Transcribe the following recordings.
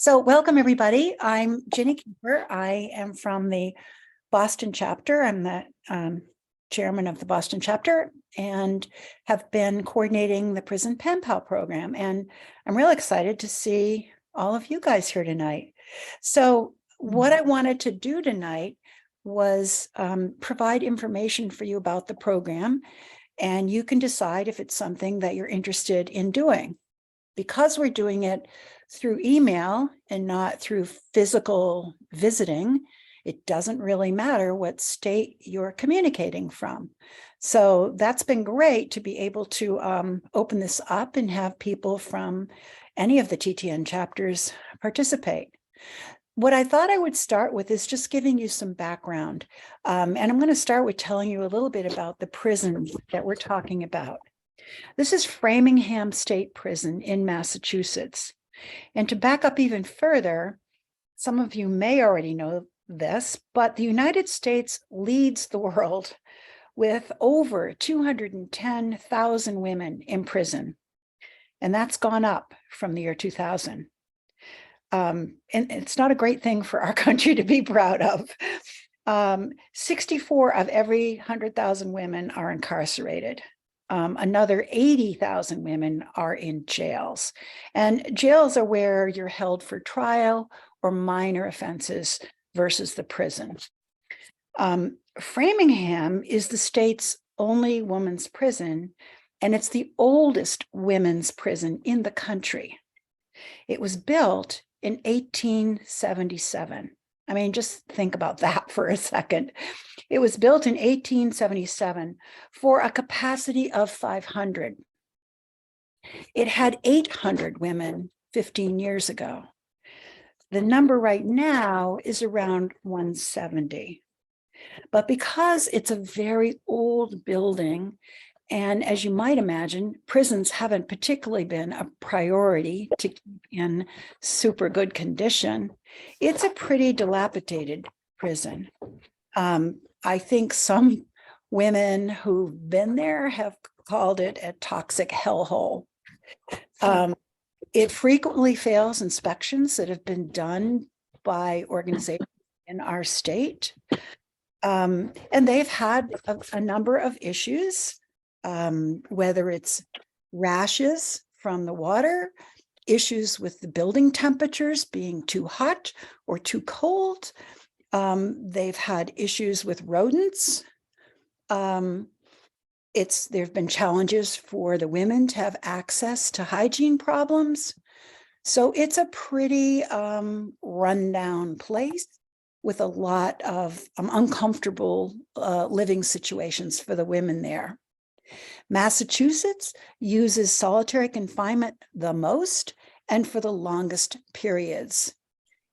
So welcome, everybody. I'm Ginny Cooper. I am from the Boston chapter. I'm the chairman of the Boston chapter and have been coordinating the Prison Pen Pal program. And I'm real excited to see all of you guys here tonight. So what I wanted to do tonight was provide information for you about the program, and you can decide if it's something that you're interested in doing. Because we're doing it through email and not through physical visiting, it doesn't really matter what state you're communicating from. So that's been great to be able to open this up and have people from any of the TTN chapters participate. What I thought I would start with is just giving you some background. And I'm going to start with telling you a little bit about the prison that we're talking about. This is Framingham State Prison in Massachusetts. And to back up even further, some of you may already know this, but the United States leads the world with over 210,000 women in prison. And that's gone up from the year 2000. And it's not a great thing for our country to be proud of. 64 of every 100,000 women are incarcerated. Another 80,000 women are in jails. And jails are where you're held for trial or minor offenses versus the prison. Framingham is the state's only women's prison, and it's the oldest women's prison in the country. It was built in 1877. I mean, just think about that for a second. It was built in 1877 for a capacity of 500. It had 800 women 15 years ago. The number right now is around 170. But because it's a very old building, and as you might imagine, prisons haven't particularly been a priority to keep in super good condition, it's a pretty dilapidated prison. I think some women who've been there have called it a toxic hellhole. It frequently fails inspections that have been done by organizations in our state. And they've had a number of issues, whether it's rashes from the water, issues with the building temperatures being too hot or too cold. They've had issues with rodents. There have been challenges for the women to have access to hygiene problems. So it's a pretty rundown place with a lot of uncomfortable living situations for the women there. Massachusetts uses solitary confinement the most and for the longest periods.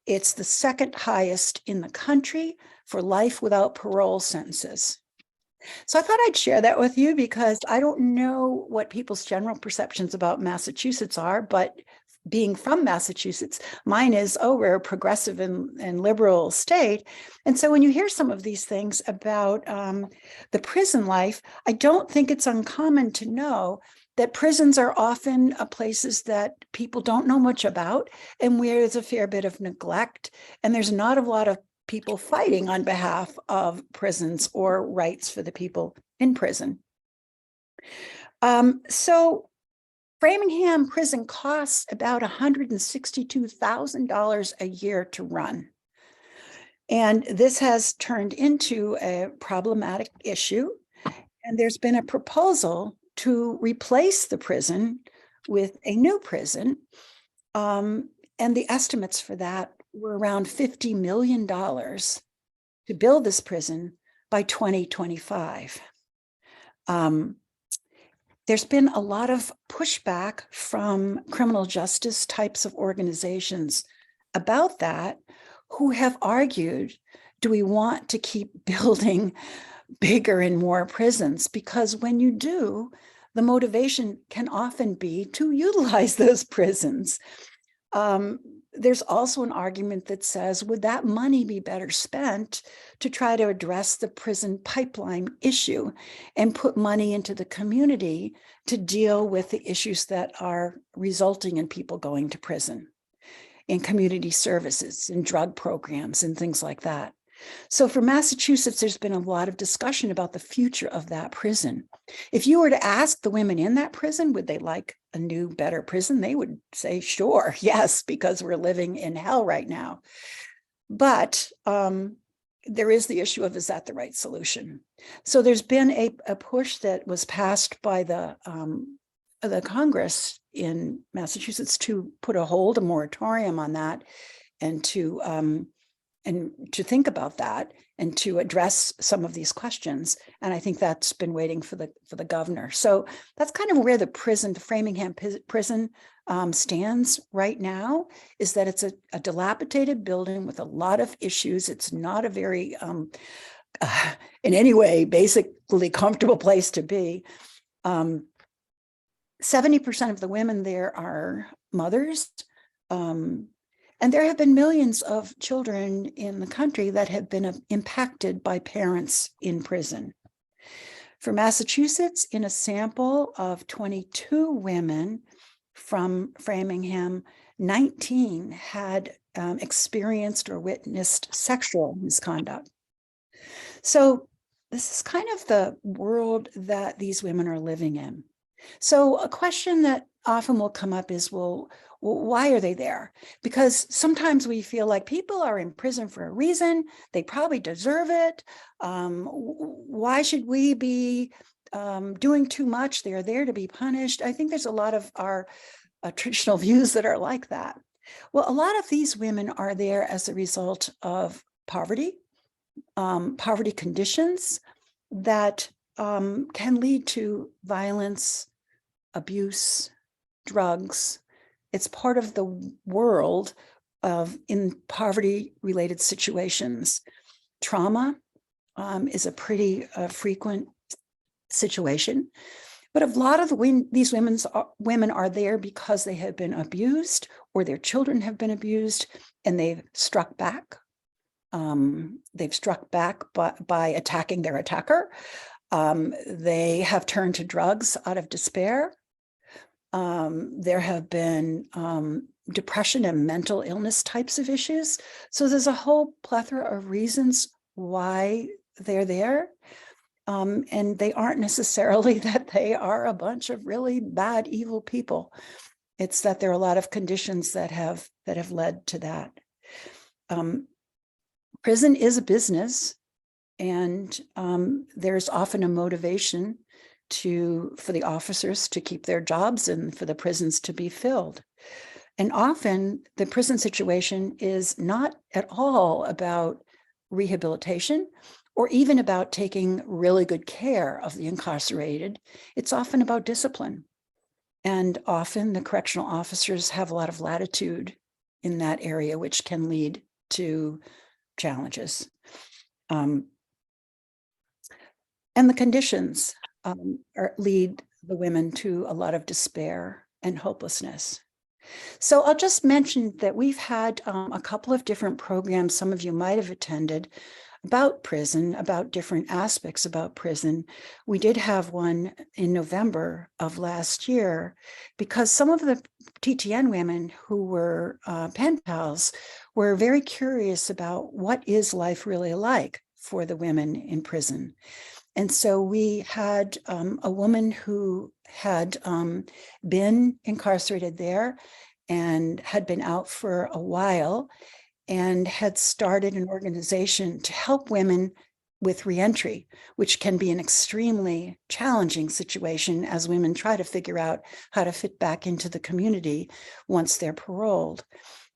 It's the second highest in the country for life without parole sentences. So I thought I'd share that with you because I don't know what people's general perceptions about Massachusetts are, but being from Massachusetts, mine is, oh, we're a progressive and liberal state. And so when you hear some of these things about the prison life, I don't think it's uncommon to know that prisons are often places that people don't know much about and where there's a fair bit of neglect. And there's not a lot of people fighting on behalf of prisons or rights for the people in prison. So Framingham Prison costs about $162,000 a year to run. And this has turned into a problematic issue. And there's been a proposal to replace the prison with a new prison. And the estimates for that were around $50 million to build this prison by 2025. There's been a lot of pushback from criminal justice types of organizations about that, who have argued, do we want to keep building bigger and more prisons? Because when you do, the motivation can often be to utilize those prisons. There's also an argument that says, would that money be better spent to try to address the prison pipeline issue and put money into the community to deal with the issues that are resulting in people going to prison? in community services, in drug programs, and things like that. So for Massachusetts, there's been a lot of discussion about the future of that prison. If you were to ask the women in that prison, would they like a new, better prison? They would say, sure, yes, because we're living in hell right now. But there is the issue of, is that the right solution? So there's been a push that was passed by the Congress in Massachusetts to put a moratorium on that, and to think about that and to address some of these questions. And I think that's been waiting for the governor. So that's kind of where the Framingham prison stands right now, is that it's a dilapidated building with a lot of issues. It's not a very, in any way, basically comfortable place to be. 70% of the women there are mothers. And there have been millions of children in the country that have been impacted by parents in prison. For Massachusetts, in a sample of 22 women from Framingham, 19 had experienced or witnessed sexual misconduct. So this is kind of the world that these women are living in. So a question that often will come up is, well, why are they there? Because sometimes we feel like people are in prison for a reason. They probably deserve it. Why should we be doing too much? They're there to be punished. I think there's a lot of our traditional views that are like that. Well, a lot of these women are there as a result of poverty conditions that can lead to violence, abuse, drugs. It's part of the world in poverty-related situations. Trauma is a pretty frequent situation, but a lot of these women are there because they have been abused or their children have been abused, and they've struck back. They've struck back by attacking their attacker. They have turned to drugs out of despair. There have been depression and mental illness types of issues. So there's a whole plethora of reasons why they're there. And they aren't necessarily that they are a bunch of really bad, evil people. It's that there are a lot of conditions that have led to that. Prison is a business, and there's often a motivation for the officers to keep their jobs and for the prisons to be filled. And often the prison situation is not at all about rehabilitation or even about taking really good care of the incarcerated. It's often about discipline. And often the correctional officers have a lot of latitude in that area, which can lead to challenges. And the conditions lead the women to a lot of despair and hopelessness. So I'll just mention that we've had a couple of different programs some of you might have attended about prison, about different aspects about prison. We did have one in November of last year because some of the TTN women who were pen pals were very curious about what is life really like for the women in prison. And so we had a woman who had been incarcerated there and had been out for a while and had started an organization to help women with reentry, which can be an extremely challenging situation as women try to figure out how to fit back into the community once they're paroled.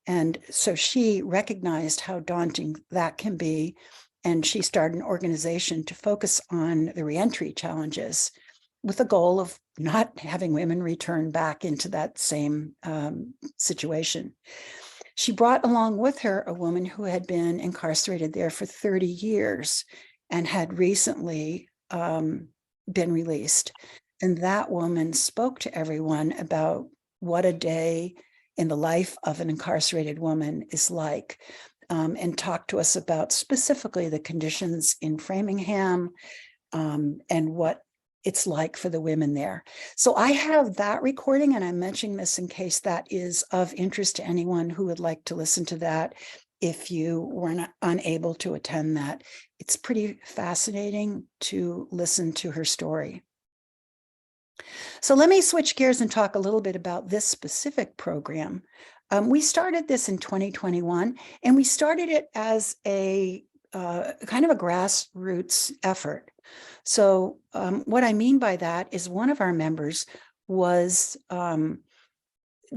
And so she recognized how daunting that can be, and she started an organization to focus on the reentry challenges with the goal of not having women return back into that same situation. She brought along with her a woman who had been incarcerated there for 30 years and had recently been released. And that woman spoke to everyone about what a day in the life of an incarcerated woman is like, and talked to us about specifically the conditions in Framingham and what it's like for the women there. So I have that recording, and I'm mentioning this in case that is of interest to anyone who would like to listen to that if you were not unable to attend that. It's pretty fascinating to listen to her story. So let me switch gears and talk a little bit about this specific program. We started this in 2021, and we started it as a kind of a grassroots effort. So what I mean by that is one of our members was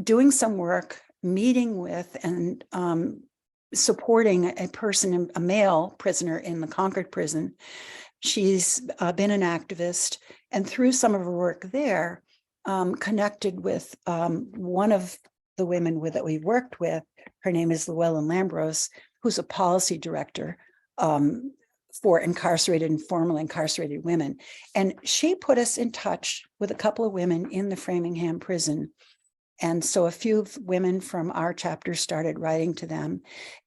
doing some work, meeting with and supporting a person, a male prisoner in the Concord prison. She's been an activist, and through some of her work there, connected with one of the women that we worked with. Her name is Llewellyn Lambros, who's a policy director for incarcerated and formerly incarcerated women. And she put us in touch with a couple of women in the Framingham prison. And so a few women from our chapter started writing to them,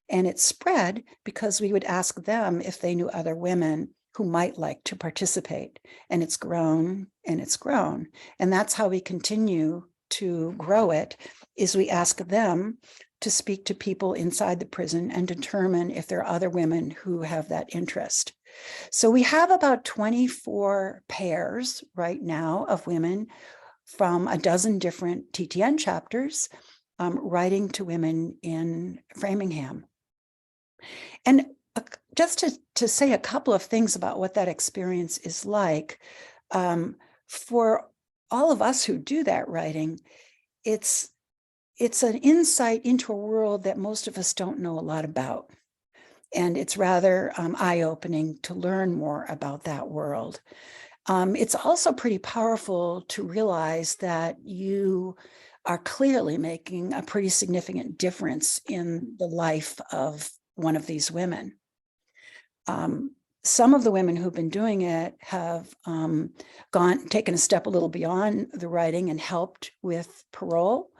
and it spread because we would ask them if they knew other women who might like to participate. And it's grown and it's grown. And that's how we continue to grow it, is we ask them to speak to people inside the prison and determine if there are other women who have that interest. So we have about 24 pairs right now of women from a dozen different TTN chapters writing to women in Framingham. And just to say a couple of things about what that experience is like, for all of us who do that writing, it's an insight into a world that most of us don't know a lot about. And it's rather eye-opening to learn more about that world. It's also pretty powerful to realize that you are clearly making a pretty significant difference in the life of one of these women. Some of the women who've been doing it have taken a step a little beyond the writing and helped with parole,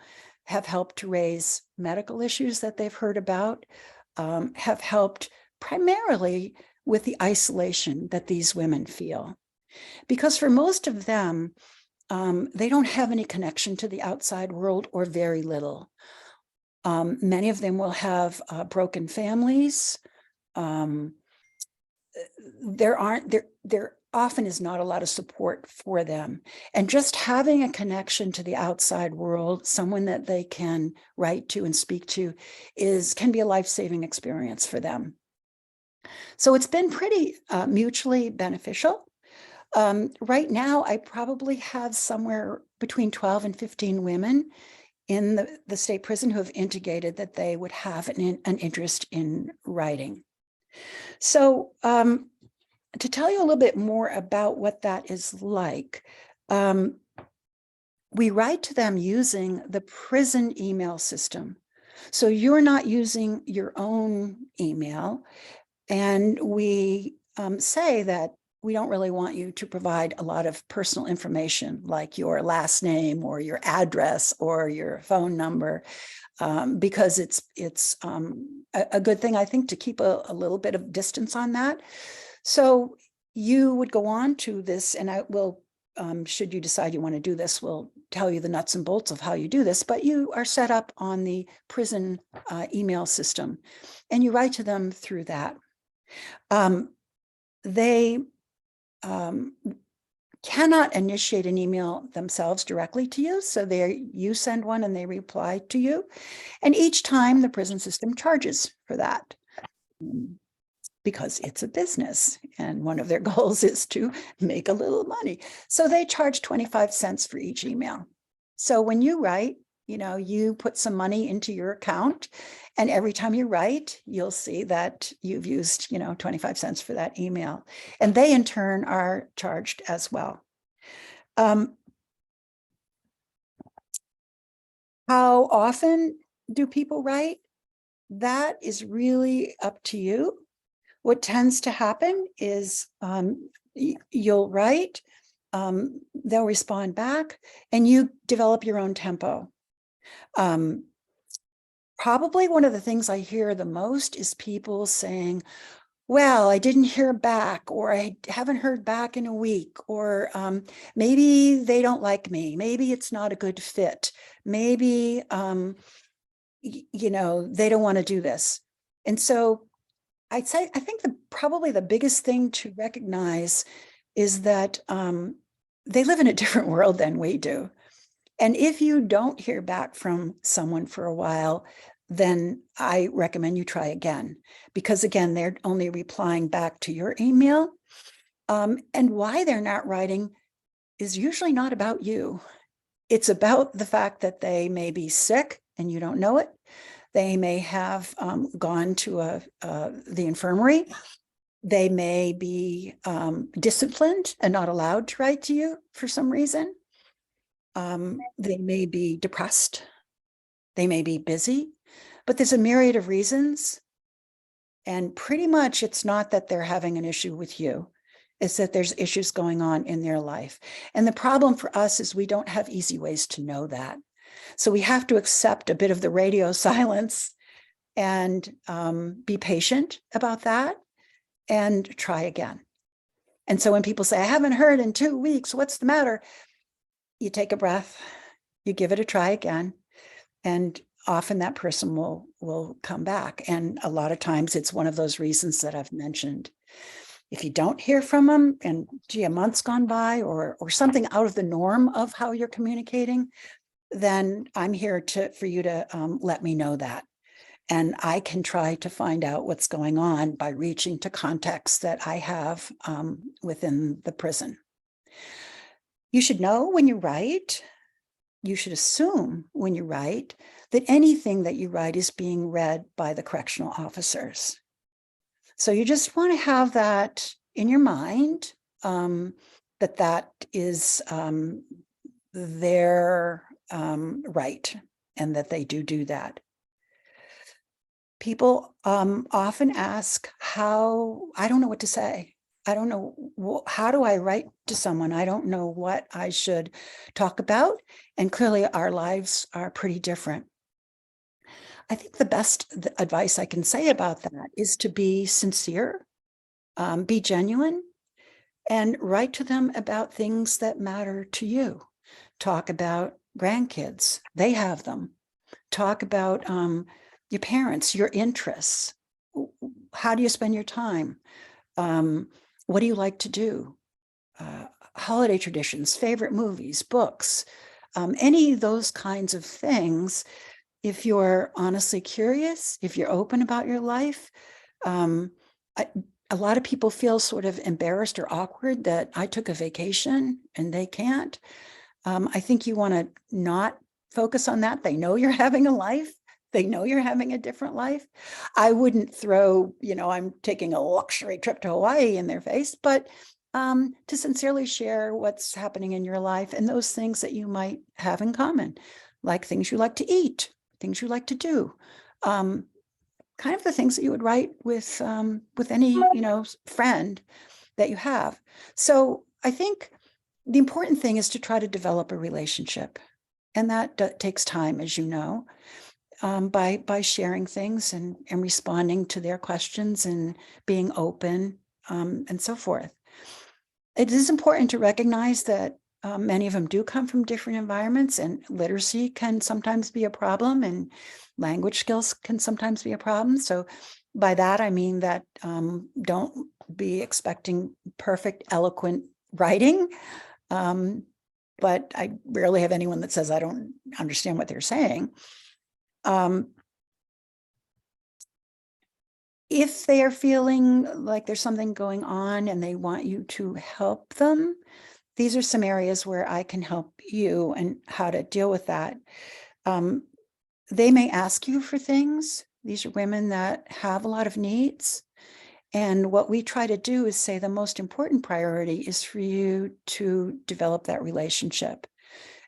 have helped to raise medical issues that they've heard about, have helped primarily with the isolation that these women feel. Because for most of them, they don't have any connection to the outside world, or very little. Many of them will have broken families. There often is not a lot of support for them. And just having a connection to the outside world, someone that they can write to and speak to, can be a life-saving experience for them. So it's been pretty mutually beneficial. Right now, I probably have somewhere between 12 and 15 women in the state prison who have indicated that they would have an interest in writing. So to tell you a little bit more about what that is like, we write to them using the prison email system. So you're not using your own email, and we say that we don't really want you to provide a lot of personal information like your last name or your address or your phone number, because it's a good thing, I think, to keep a little bit of distance on that. So you would go on to this, and I will, should you decide you want to do this, we'll tell you the nuts and bolts of how you do this, but you are set up on the prison email system, and you write to them through that. They cannot initiate an email themselves directly to you. So you send one and they reply to you. And each time the prison system charges for that, because it's a business. And one of their goals is to make a little money. So they charge 25 cents for each email. So when you write, you put some money into your account, and every time you write, you'll see that you've used, 25 cents for that email. And they in turn are charged as well. How often do people write? That is really up to you. What tends to happen is you'll write, they'll respond back, and you develop your own tempo. Probably one of the things I hear the most is people saying, well, I didn't hear back, or I haven't heard back in a week, or maybe they don't like me. Maybe it's not a good fit. Maybe, they don't want to do this. And so I'd say, I think probably the biggest thing to recognize is that they live in a different world than we do. And if you don't hear back from someone for a while, then I recommend you try again, because again, they're only replying back to your email. And why they're not writing is usually not about you. It's about the fact that they may be sick and you don't know it. They may have gone to the infirmary. They may be disciplined and not allowed to write to you for some reason. They may be depressed. They may be busy, but there's a myriad of reasons. And pretty much it's not that they're having an issue with you. It's that there's issues going on in their life. And the problem for us is we don't have easy ways to know that. So we have to accept a bit of the radio silence and be patient about that and try again. And so when people say, I haven't heard in 2 weeks, what's the matter? You take a breath, you give it a try again, and often that person will come back. And a lot of times it's one of those reasons that I've mentioned. If you don't hear from them and gee, a month's gone by or something out of the norm of how you're communicating, then I'm here for you to let me know that. And I can try to find out what's going on by reaching to contacts that I have within the prison. You should know when you write, you should assume when you write that anything that you write is being read by the correctional officers. So you just want to have that in your mind, that is their right, and that they do that. People often ask how, I don't know what to say. I don't know, how do I write to someone? I don't know what I should talk about. And clearly our lives are pretty different. I think the best advice I can say about that is to be sincere, be genuine, and write to them about things that matter to you. Talk about grandkids, they have them. Talk about your parents, your interests. How do you spend your time? What do you like to do? Holiday traditions, favorite movies, books, any of those kinds of things. If you're honestly curious, if you're open about your life, a lot of people feel sort of embarrassed or awkward that I took a vacation and they can't. I think you want to not focus on that. They know you're having a life. They know you're having a different life. I wouldn't throw, I'm taking a luxury trip to Hawaii in their face, but to sincerely share what's happening in your life and those things that you might have in common, like things you like to eat, things you like to do, kind of the things that you would write with any, friend that you have. So I think the important thing is to try to develop a relationship. And that takes time, as you know, by sharing things and responding to their questions and being open and so forth. It is important to recognize that many of them do come from different environments, and literacy can sometimes be a problem, and language skills can sometimes be a problem. So by that, I mean that don't be expecting perfect, eloquent writing. But I rarely have anyone that says, I don't understand what they're saying. If they are feeling like there's something going on and they want you to help them, these are some areas where I can help you and how to deal with that. They may ask you for things. These are women that have a lot of needs. And what we try to do is say the most important priority is for you to develop that relationship.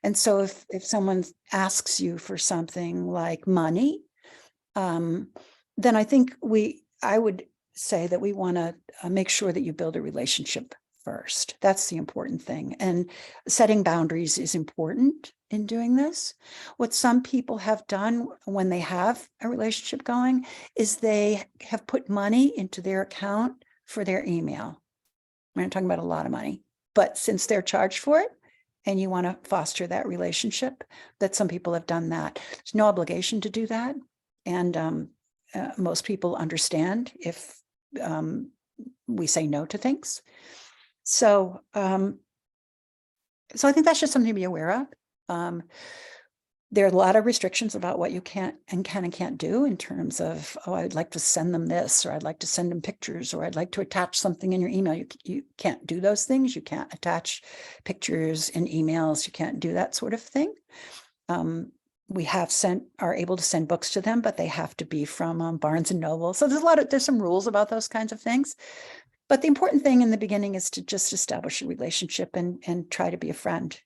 And so if someone asks you for something like money, then I think I would say that we want to make sure that you build a relationship first. That's the important thing. And setting boundaries is important in doing this. What some people have done when they have a relationship going is they have put money into their account for their email. I'm not talking about a lot of money, but since they're charged for it and you want to foster that relationship, that some people have done that. There's no obligation to do that. And most people understand if we say no to things. So I think that's just something to be aware of. There are a lot of restrictions about what you can and can't do in terms of, oh, I'd like to send them this, or I'd like to send them pictures, or I'd like to attach something in your email. You can't do those things. You can't attach pictures in emails. You can't do that sort of thing. We are able to send books to them, but they have to be from Barnes and Noble. So there's some rules about those kinds of things. But the important thing in the beginning is to just establish a relationship and try to be a friend.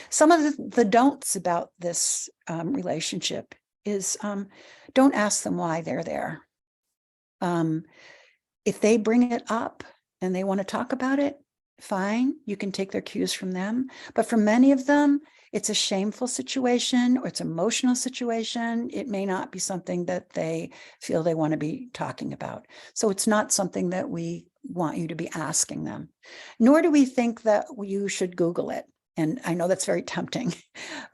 Some of the don'ts about this relationship is don't ask them why they're there. If they bring it up and they want to talk about it, fine, you can take their cues from them. But for many of them, it's a shameful situation or it's an emotional situation. It may not be something that they feel they want to be talking about. So it's not something that we want you to be asking them, nor do we think that you should Google it. And I know that's very tempting,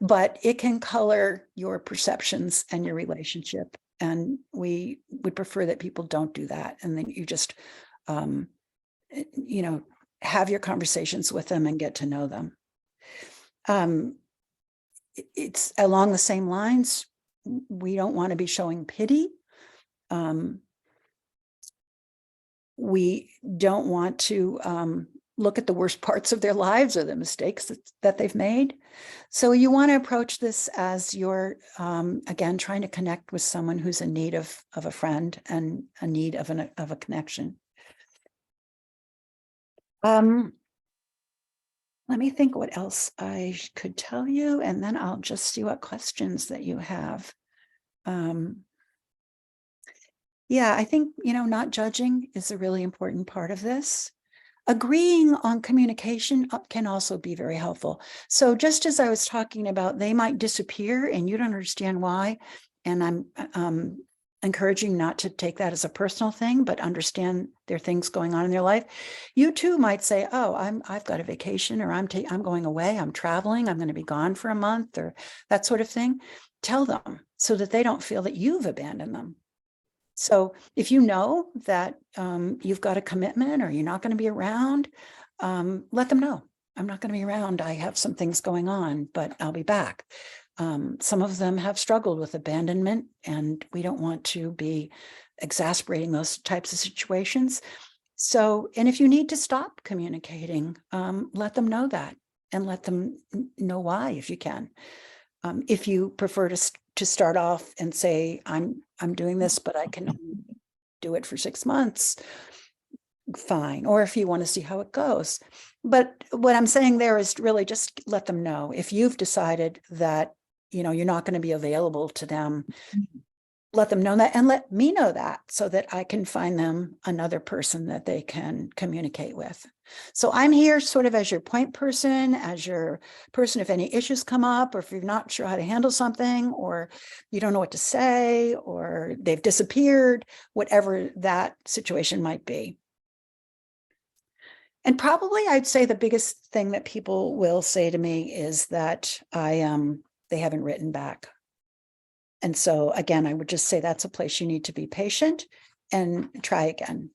but it can color your perceptions and your relationship. And we would prefer that people don't do that. And then you just, have your conversations with them and get to know them. It's along the same lines. We don't want to be showing pity. We don't want to look at the worst parts of their lives or the mistakes that they've made. So you want to approach this as you're, again, trying to connect with someone who's in need of a friend and a need of a connection. Let me think what else I could tell you, and then I'll just see what questions that you have. Yeah, I think, not judging is a really important part of this. Agreeing on communication can also be very helpful. So just as I was talking about, they might disappear and you don't understand why. And I'm encouraging not to take that as a personal thing, but understand there are things going on in their life. You too might say, oh, I've got a vacation, or I'm going away, I'm traveling, I'm going to be gone for a month, or that sort of thing. Tell them so that they don't feel that you've abandoned them. So if you know that you've got a commitment or you're not going to be around, let them know. I'm not going to be around. I have some things going on, but I'll be back. Some of them have struggled with abandonment, and we don't want to be exasperating those types of situations. So, and if you need to stop communicating, let them know that and let them know why, if you can. If you prefer to start off and say, I'm doing this, but I can do it for 6 months, fine. Or if you want to see how it goes. But what I'm saying there is really just let them know. If you've decided that, you're not going to be available to them, let them know that, and let me know that, so that I can find them another person that they can communicate with. So I'm here sort of as your point person, as your person if any issues come up, or if you're not sure how to handle something, or you don't know what to say, or they've disappeared, whatever that situation might be. And probably I'd say the biggest thing that people will say to me is that they haven't written back. And so again, I would just say that's a place you need to be patient and try again.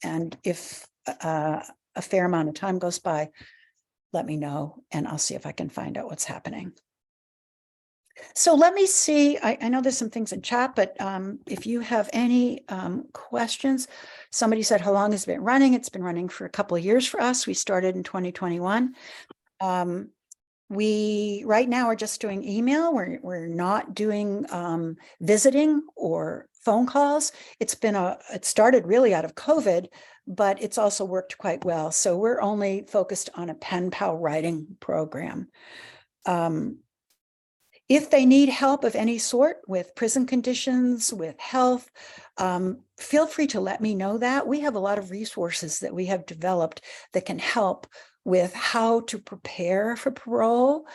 And if a fair amount of time goes by, let me know, and I'll see if I can find out what's happening. So let me see. I know there's some things in chat, but if you have any questions. Somebody said, how long has it been running? It's been running for a couple of years for us. We started in 2021. We right now are just doing email. We're not doing visiting or phone calls. It started really out of COVID, but it's also worked quite well. So we're only focused on a pen pal writing program. If they need help of any sort with prison conditions, with health, feel free to let me know that. We have a lot of resources that we have developed that can help with how to prepare for parole.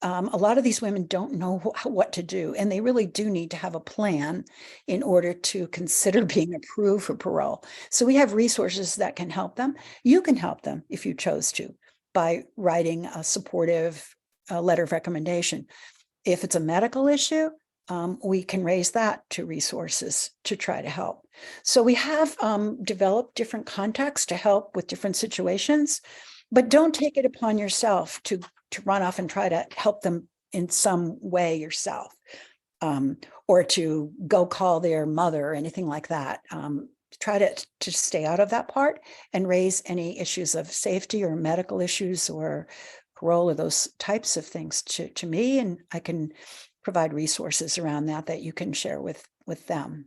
A lot of these women don't know what to do, and they really do need to have a plan in order to consider being approved for parole. So we have resources that can help them. You can help them if you chose to by writing a supportive letter of recommendation. If it's a medical issue, we can raise that to resources to try to help. So we have developed different contacts to help with different situations, but don't take it upon yourself to run off and try to help them in some way yourself, or to go call their mother or anything like that. Try to stay out of that part and raise any issues of safety or medical issues or parole or those types of things to me, and I can provide resources around that you can share with them.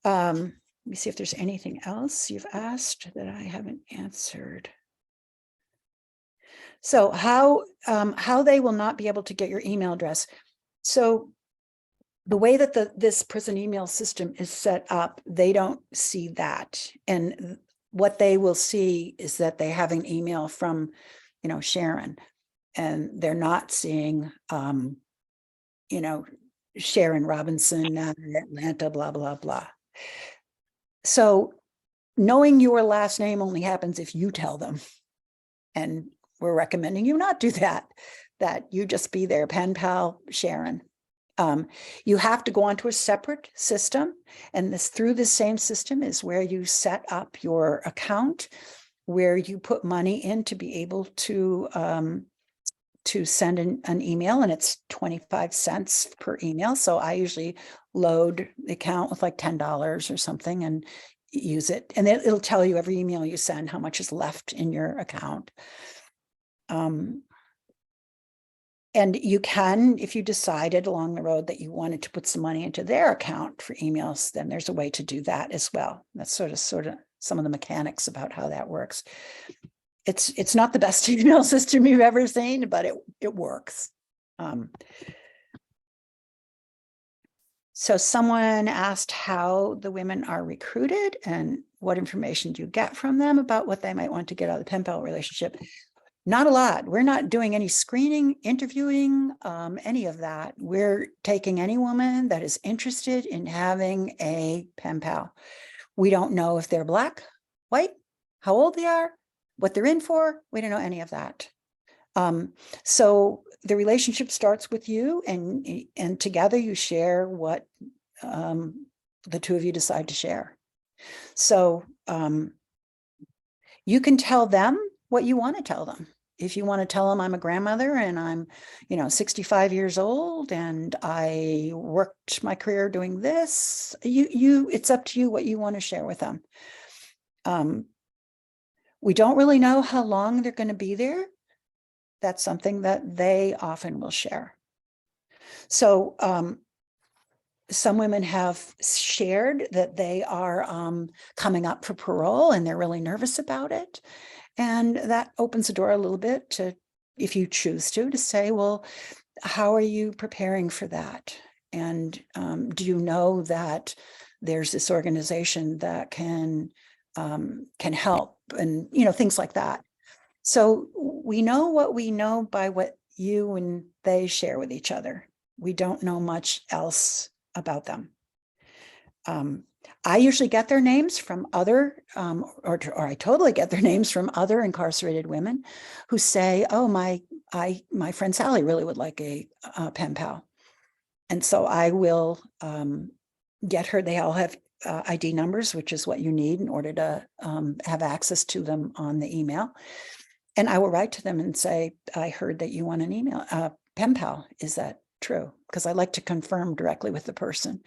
Let me see if there's anything else you've asked that I haven't answered. So how they will not be able to get your email address. So the way that this prison email system is set up, they don't see that. And what they will see is that they have an email from, Sharon, and they're not seeing, Sharon Robinson, Atlanta, blah, blah, blah. So knowing your last name only happens if you tell them. And we're recommending you not do that you just be their pen pal, Sharon. You have to go onto a separate system, and through this same system is where you set up your account, where you put money in to be able to send an email, and it's 25 cents per email. So I usually load the account with like $10 or something and use it. And it'll tell you every email you send how much is left in your account. And you can, if you decided along the road that you wanted to put some money into their account for emails, then there's a way to do that as well. That's sort of some of the mechanics about how that works. It's not the best email system you've ever seen, but it works. So someone asked how the women are recruited and what information do you get from them about what they might want to get out of the pen pal relationship. Not a lot. We're not doing any screening, interviewing, any of that. We're taking any woman that is interested in having a pen pal. We don't know if they're Black, white, how old they are, what they're in for. We don't know any of that. So the relationship starts with you, and together you share what the two of you decide to share. So you can tell them what you want to tell them. If you want to tell them I'm a grandmother and I'm, 65 years old and I worked my career doing this, it's up to you what you want to share with them. We don't really know how long they're going to be there. That's something that they often will share. So some women have shared that they are coming up for parole and they're really nervous about it. And that opens the door a little bit to, if you choose to say, well, how are you preparing for that? And do you know that there's this organization that can help, and things like that. So we know what we know by what you and they share with each other. We don't know much else about them. I usually get their names from other, or I totally get their names from other incarcerated women who say, oh, my friend Sally really would like a pen pal. And so I will get her. They all have ID numbers, which is what you need in order to have access to them on the email. And I will write to them and say, I heard that you want an email, pen pal. Is that true? Because I like to confirm directly with the person.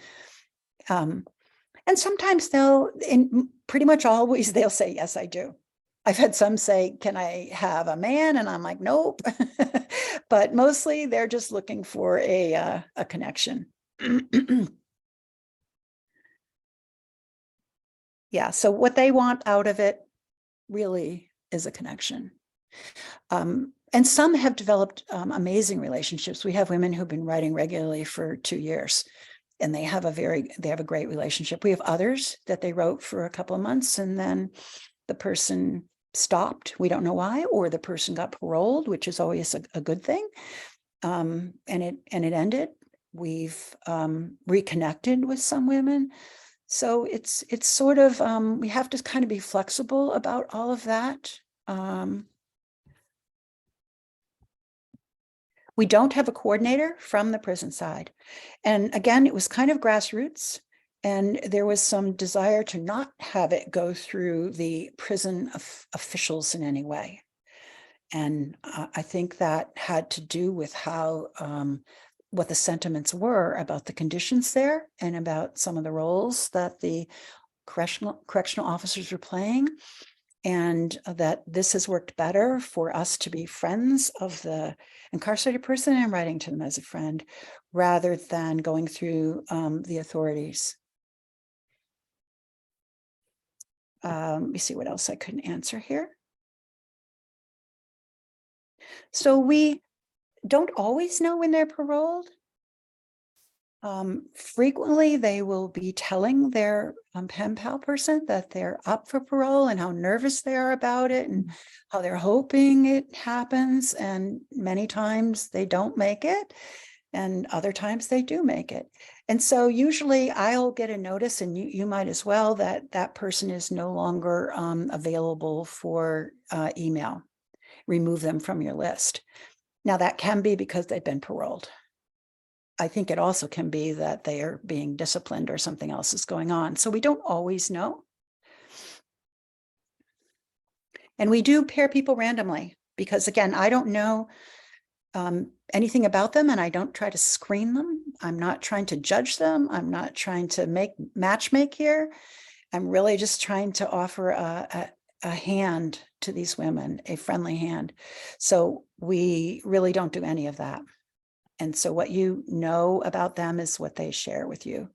And sometimes pretty much always they'll say, yes, I do. I've had some say, can I have a man? And I'm like, nope. But mostly they're just looking for a connection. Yeah, so what they want out of it really is a connection. And some have developed amazing relationships. We have women who've been writing regularly for 2 years, and they have a great relationship. We have others that they wrote for a couple of months, and then the person stopped. We don't know why, or the person got paroled, which is always a good thing. And it ended. We've reconnected with some women. So it's sort of, we have to kind of be flexible about all of that. We don't have a coordinator from the prison side. And again, it was kind of grassroots, and there was some desire to not have it go through the prison officials in any way. And I think that had to do with how, what the sentiments were about the conditions there and about some of the roles that the correctional officers were playing, and that this has worked better for us to be friends of the incarcerated person and writing to them as a friend rather than going through the authorities. Let me see what else I couldn't answer here. So we don't always know when they're paroled. Frequently, they will be telling their pen pal person that they're up for parole and how nervous they are about it and how they're hoping it happens. And many times they don't make it, and other times they do make it. And so usually I'll get a notice, and you might as well, that that person is no longer available for email. Remove them from your list. Now that can be because they've been paroled. I think it also can be that they are being disciplined or something else is going on. So we don't always know. And we do pair people randomly because, again, I don't know anything about them, and I don't try to screen them. I'm not trying to judge them. I'm not trying to matchmake here. I'm really just trying to offer a hand to these women, a friendly hand. So we really don't do any of that. And so what you know about them is what they share with you.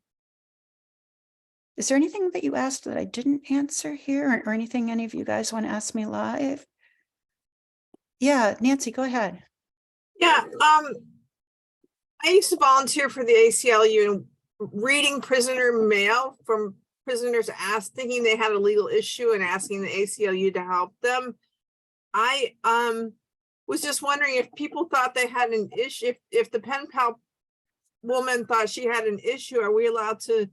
Is there anything that you asked that I didn't answer here, or anything any of you guys want to ask me live? Yeah, Nancy, go ahead. Yeah, I used to volunteer for the ACLU and reading prisoner mail from prisoners thinking they had a legal issue and asking the ACLU to help them. I was just wondering if people thought they had an issue, if the pen pal woman thought she had an issue, are we allowed to,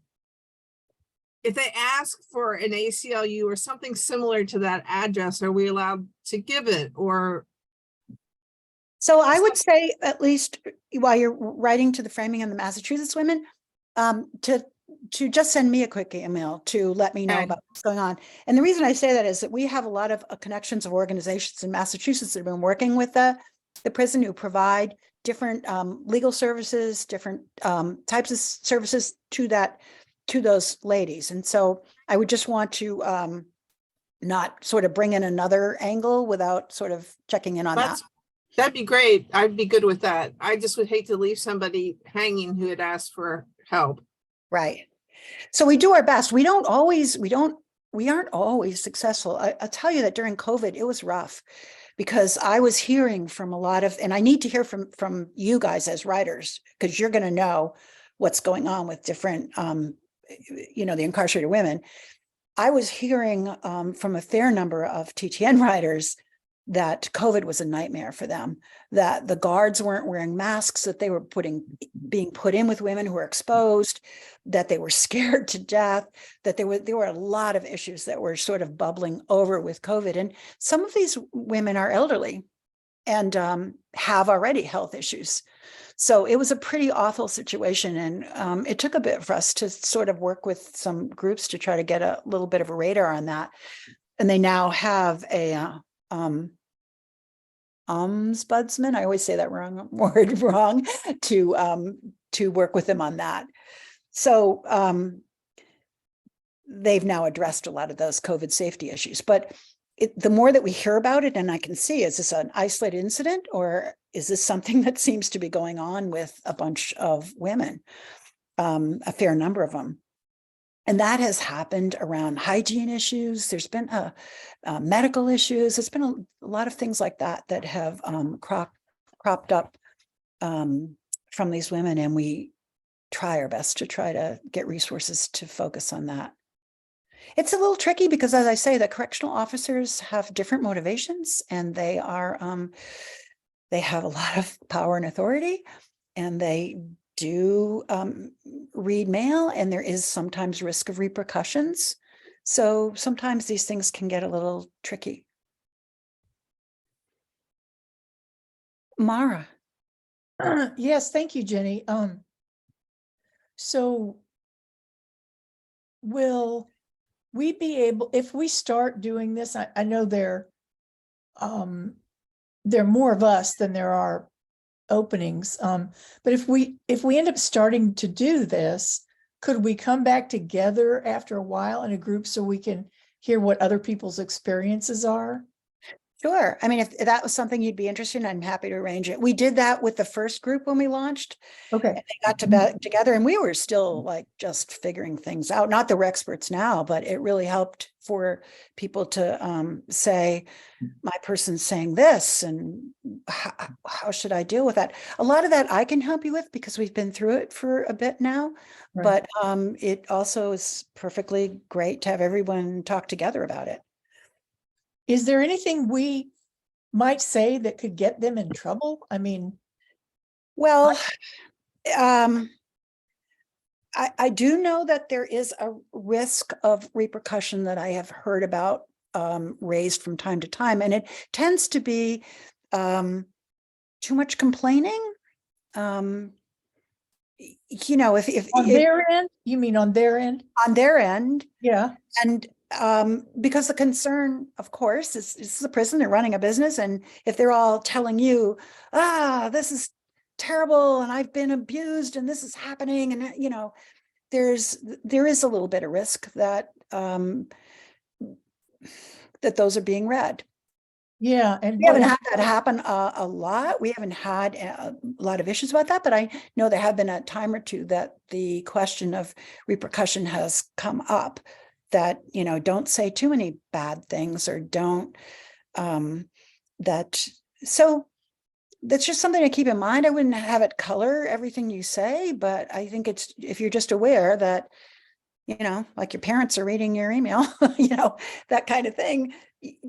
if they ask for an ACLU or something similar to that address, are we allowed to give it? Or so I would say, at least while you're writing to the Framing and the Massachusetts women, to just send me a quick email to let me know about what's going on. And the reason I say that is that we have a lot of connections of organizations in Massachusetts that have been working with the prison, who provide different legal services, different types of services to those ladies. And so I would just want to not sort of bring in another angle without sort of checking in on that. That'd be great. I'd be good with that. I just would hate to leave somebody hanging who had asked for help. Right. So we do our best. We aren't always successful. I'll tell you that during COVID, it was rough because I was hearing from a lot of, and I need to hear from you guys as writers, because you're going to know what's going on with different, the incarcerated women. I was hearing from a fair number of TTN writers that COVID was a nightmare for them, that the guards weren't wearing masks, that they were being put in with women who were exposed, that they were scared to death, that there were a lot of issues that were sort of bubbling over with COVID. And some of these women are elderly and have already health issues. So it was a pretty awful situation. And it took a bit for us to sort of work with some groups to try to get a little bit of a radar on that. And they now have a ombudsman, I always say that wrong, to work with them on that. So they've now addressed a lot of those COVID safety issues. But the more that we hear about it, and I can see, is this an isolated incident, or is this something that seems to be going on with a bunch of women, a fair number of them? And that has happened around hygiene issues. There's been medical issues. There's been a lot of things like that that have cropped up from these women, and we try our best to try to get resources to focus on that. It's a little tricky because, as I say, the correctional officers have different motivations, and they have a lot of power and authority, and they do read mail, and there is sometimes risk of repercussions. So sometimes these things can get a little tricky. Mara. Yes, thank you, Jenny. So will we be able, if we start doing this, I know there are more of us than there are openings. But if we end up starting to do this, could we come back together after a while in a group so we can hear what other people's experiences are? Sure. I mean, if that was something you'd be interested in, I'm happy to arrange it. We did that with the first group when we launched. Okay. And they got together, and we were still like just figuring things out. Not that we're experts now, but it really helped for people to say, my person's saying this, and how should I deal with that? A lot of that I can help you with because we've been through it for a bit now. Right. But it also is perfectly great to have everyone talk together about it. Is there anything we might say that could get them in trouble? I mean, well, I do know that there is a risk of repercussion that I have heard about raised from time to time, and it tends to be too much complaining. If on their end, you mean on their end? On their end, yeah, and because the concern, of course, is the prison. They're running a business, and if they're all telling you, this is terrible, and I've been abused, and this is happening, and there is a little bit of risk that that those are being read. Yeah, and we haven't had that happen a lot. We haven't had a lot of issues about that, but I know there have been a time or two that the question of repercussion has come up. That don't say too many bad things, or don't so that's just something to keep in mind. I wouldn't have it color everything you say, but I think it's, if you're just aware that, like your parents are reading your email, that kind of thing,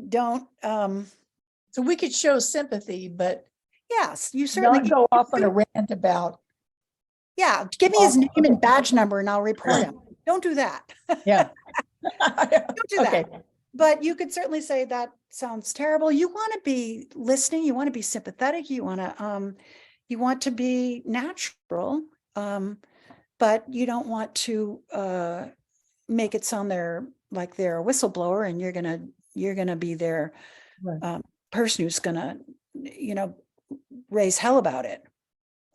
don't. So we could show sympathy, but yes, you certainly not go off on a rant about. Yeah, give me his name and badge number and I'll report him. Don't do that. Yeah. Don't do that. But you could certainly say that sounds terrible. You want to be listening. You want to be sympathetic. You want to be natural, but you don't want to make it sound like they're a whistleblower, and you're gonna be their person who's gonna raise hell about it.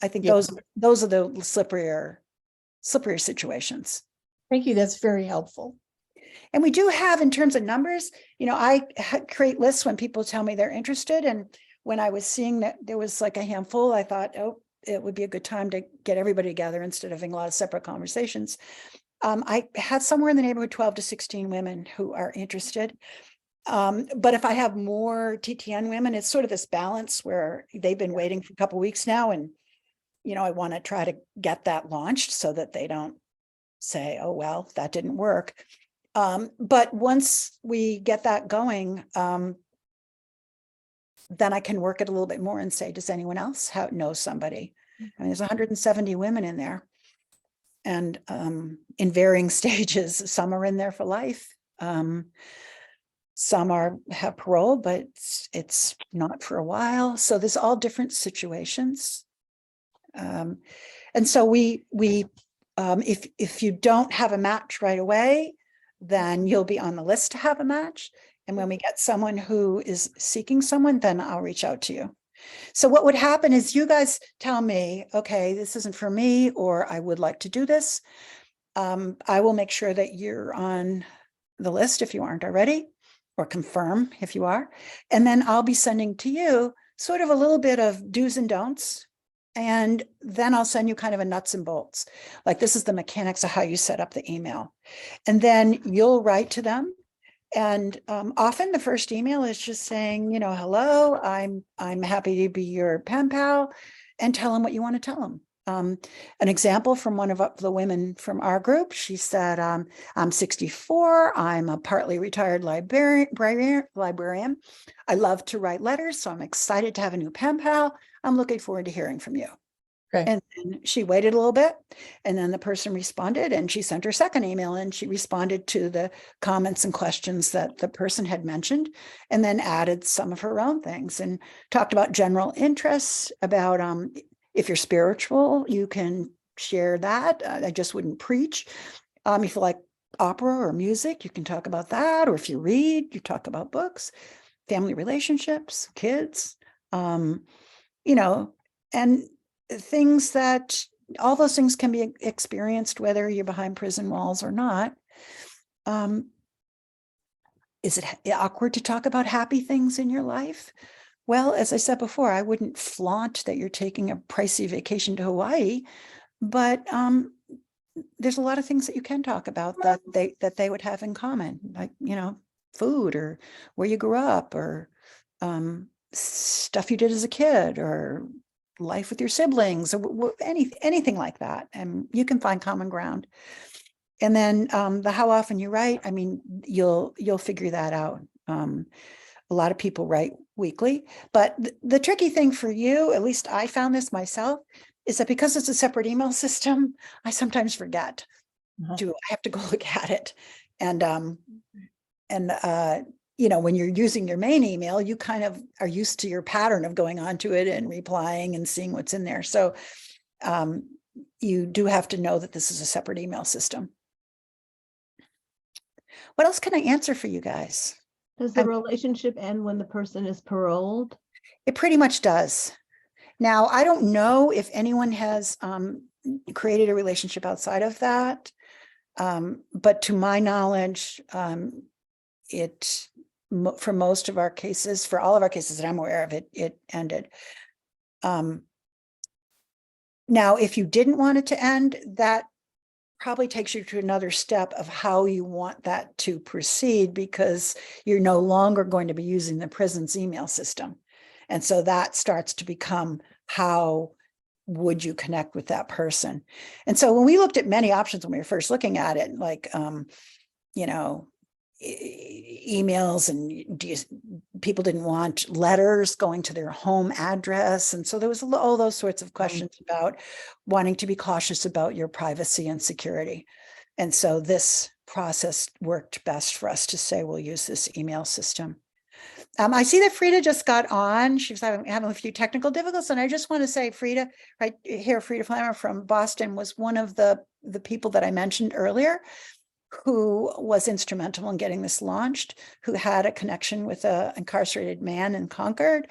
I think those are the slipperier situations. Thank you. That's very helpful. And we do have, in terms of numbers, I create lists when people tell me they're interested. And when I was seeing that there was like a handful, I thought, oh, it would be a good time to get everybody together instead of having a lot of separate conversations. I had somewhere in the neighborhood 12 to 16 women who are interested. But if I have more TTN women, it's sort of this balance where they've been waiting for a couple of weeks now. And, I want to try to get that launched so that they don't say, oh, well, that didn't work. But once we get that going, then I can work it a little bit more and say, does anyone else know somebody? I mean, there's 170 women in there, and in varying stages. Some are in there for life. Some have parole, but it's not for a while. So there's all different situations. And so if you don't have a match right away, then you'll be on the list to have a match. And when we get someone who is seeking someone, then I'll reach out to you. So what would happen is you guys tell me, okay, this isn't for me, or I would like to do this. I will make sure that you're on the list if you aren't already, or confirm if you are. And then I'll be sending to you sort of a little bit of do's and don'ts. And then I'll send you kind of a nuts and bolts. Like, this is the mechanics of how you set up the email. And then you'll write to them. And often the first email is just saying, hello, I'm happy to be your pen pal, and tell them what you want to tell them. An example from one of the women from our group, she said, I'm 64. I'm a partly retired librarian. I love to write letters, so I'm excited to have a new pen pal. I'm looking forward to hearing from you. Okay. And then she waited a little bit, and then the person responded, and she sent her second email, and she responded to the comments and questions that the person had mentioned, and then added some of her own things and talked about general interests, about if you're spiritual, you can share that. I just wouldn't preach. If you like opera or music, you can talk about that. Or if you read, you talk about books, family relationships, kids, and things that, all those things can be experienced whether you're behind prison walls or not. Is it awkward to talk about happy things in your life? Well, as I said before, I wouldn't flaunt that you're taking a pricey vacation to Hawaii, but there's a lot of things that you can talk about that they would have in common, like, food, or where you grew up, or stuff you did as a kid, or life with your siblings, or anything like that. And you can find common ground. And then the how often you write, I mean, you'll figure that out. A lot of people write weekly, but the tricky thing for you, at least I found this myself, is that because it's a separate email system, I sometimes forget. Uh-huh. I have to go look at it. And when you're using your main email, you kind of are used to your pattern of going onto it and replying and seeing what's in there. So you do have to know that this is a separate email system. What else can I answer for you guys? Does the relationship end when the person is paroled? It pretty much does. Now, I don't know if anyone has created a relationship outside of that, but to my knowledge, for most of our cases, for all of our cases that I'm aware of, it ended. Now, if you didn't want it to end, that probably takes you to another step of how you want that to proceed, because you're no longer going to be using the prison's email system. And so that starts to become, how would you connect with that person? And so when we looked at many options, when we were first looking at it, like, emails, and people didn't want letters going to their home address. And so there was all those sorts of questions about wanting to be cautious about your privacy and security. And so this process worked best for us to say, we'll use this email system. I see that Frida just got on. She was having a few technical difficulties. And I just want to say, Frida, right here, Frida Flammer from Boston, was one of the people that I mentioned earlier, who was instrumental in getting this launched, who had a connection with an incarcerated man in Concord,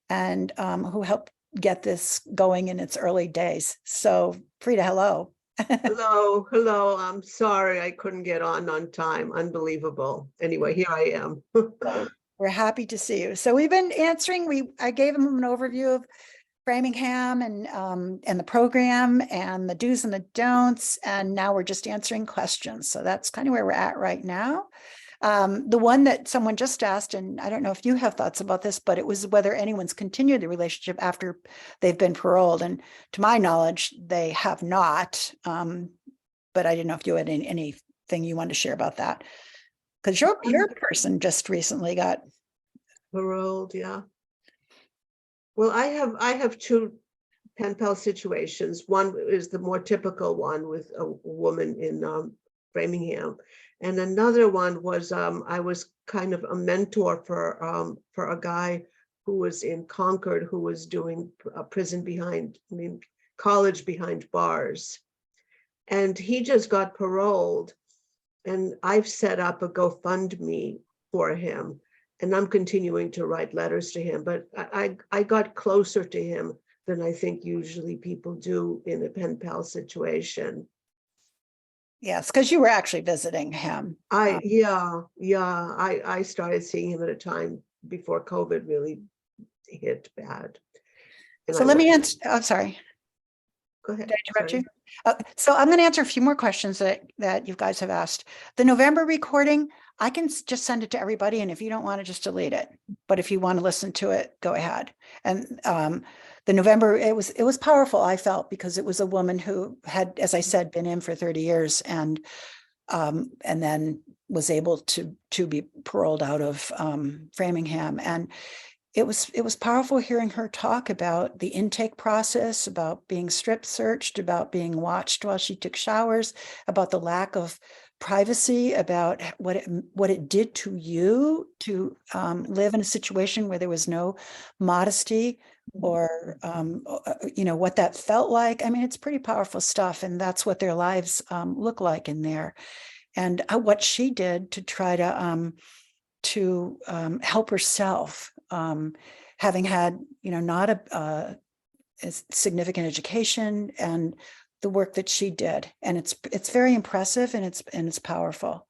and who helped get this going in its early days. So Frida, hello. Hello. I'm sorry I couldn't get on time. Unbelievable. Anyway, here I am. We're happy to see you. So we've been answering, I gave them an overview of Framingham and the program and the do's and the don'ts. And now we're just answering questions. So that's kind of where we're at right now. The one that someone just asked, and I don't know if you have thoughts about this, but it was whether anyone's continued the relationship after they've been paroled. And to my knowledge, they have not. But I didn't know if you had anything you wanted to share about that. Because your person just recently got Paroled, yeah. Well, I have two pen pal situations. One is the more typical one with a woman in Framingham, and another one was I was kind of a mentor for a guy who was in Concord, who was doing college behind bars, and he just got paroled, and I've set up a GoFundMe for him. And I'm continuing to write letters to him, but I got closer to him than I think usually people do in a pen pal situation. Yes, because you were actually visiting him. I started seeing him at a time before COVID really hit bad. And So let me answer. Oh, sorry. Go ahead. Did I interrupt Sorry. you? So I'm going to answer a few more questions that you guys have asked. The November recording, I can just send it to everybody, and if you don't want to, just delete it. But if you want to listen to it, go ahead. And the November, it was powerful, I felt, because it was a woman who had, as I said, been in for 30 years and then was able to be paroled out of Framingham. And it was powerful hearing her talk about the intake process, about being strip searched, about being watched while she took showers, about the lack of privacy, about what it did to you to live in a situation where there was no modesty, or what that felt like. I mean, it's pretty powerful stuff, and that's what their lives look like in there. And what she did to try to help herself, having had, not a significant education, and the work that she did. And it's very impressive, and it's powerful.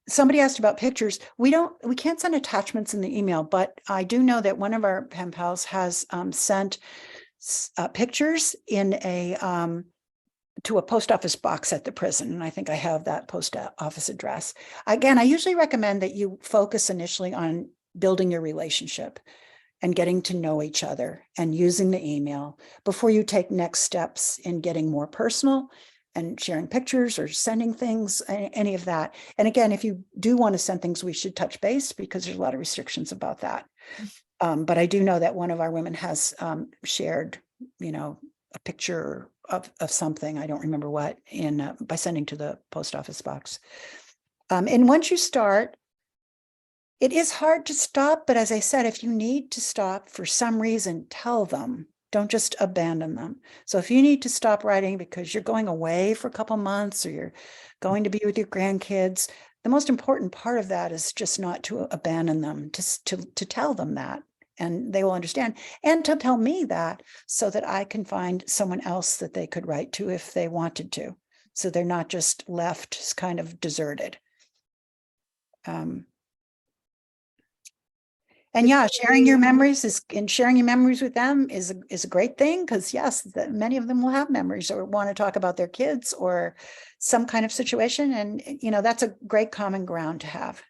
Somebody asked about pictures. We can't send attachments in the email, but I do know that one of our pen pals has sent pictures in to a post office box at the prison. And I think I have that post office address. Again, I usually recommend that you focus initially on building your relationship and getting to know each other and using the email before you take next steps in getting more personal and sharing pictures or sending things, any of that. And again, if you do want to send things, we should touch base, because there's a lot of restrictions about that. But I do know that one of our women has shared, a picture of something, I don't remember what, by sending to the post office box. And once you start, it is hard to stop, but as I said, if you need to stop for some reason, tell them. Don't just abandon them. So if you need to stop writing because you're going away for a couple months, or you're going to be with your grandkids, the most important part of that is just not to abandon them, to tell them that, and they will understand, and to tell me that, so that I can find someone else that they could write to if they wanted to, so they're not just left kind of deserted. And yeah, sharing your memories with them is a great thing, because yes, many of them will have memories or want to talk about their kids or some kind of situation, and that's a great common ground to have.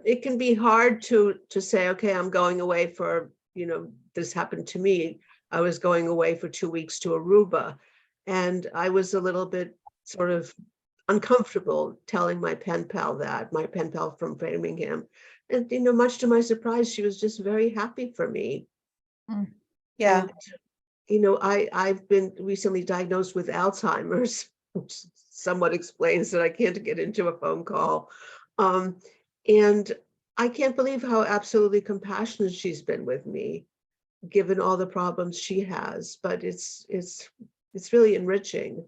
It can be hard to say, okay, I'm going away for, this happened to me. I was going away for 2 weeks to Aruba, and I was a little bit sort of uncomfortable telling my pen pal from Framingham. And, much to my surprise, she was just very happy for me. Yeah. And, I've been recently diagnosed with Alzheimer's, which somewhat explains that I can't get into a phone call. And I can't believe how absolutely compassionate she's been with me, given all the problems she has. But it's really enriching.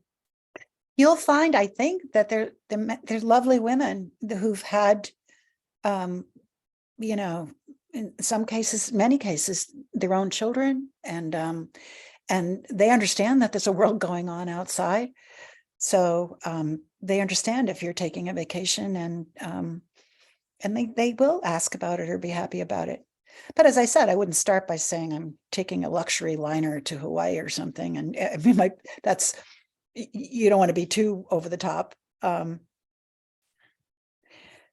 You'll find, I think, that there's lovely women who've had, in some cases, many cases, their own children, and they understand that there's a world going on outside. So they understand if you're taking a vacation, and they will ask about it or be happy about it. But as I said, I wouldn't start by saying I'm taking a luxury liner to Hawaii or something. And I mean, you don't want to be too over the top.